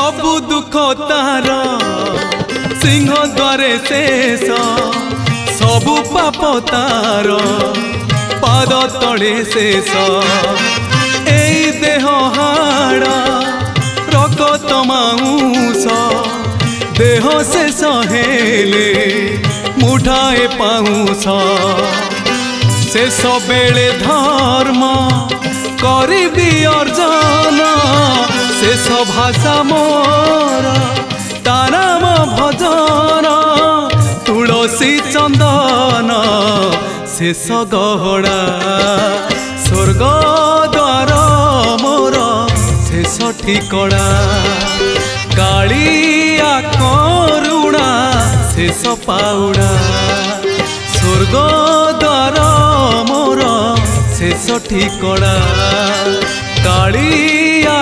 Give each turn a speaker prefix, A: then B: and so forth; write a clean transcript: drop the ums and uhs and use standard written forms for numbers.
A: सबु दुख तार सिंह द्वारे शेष सबु पाप तार पाद तले शेष एई देह हाड़ रगत माउस देह शेष हेले मुठाए पाउस शेष बेले धर्म करिबी अर्जन शेष भाषा मोर ताराम भजन तुलसी चंदन शेष गहड़ा स्वर्ग द्वार मोर शेष ठिकड़ा कालिया करुणा शेष पाउड़ा स्वर्ग द्वार मोर शेष ठिकड़ा कालिया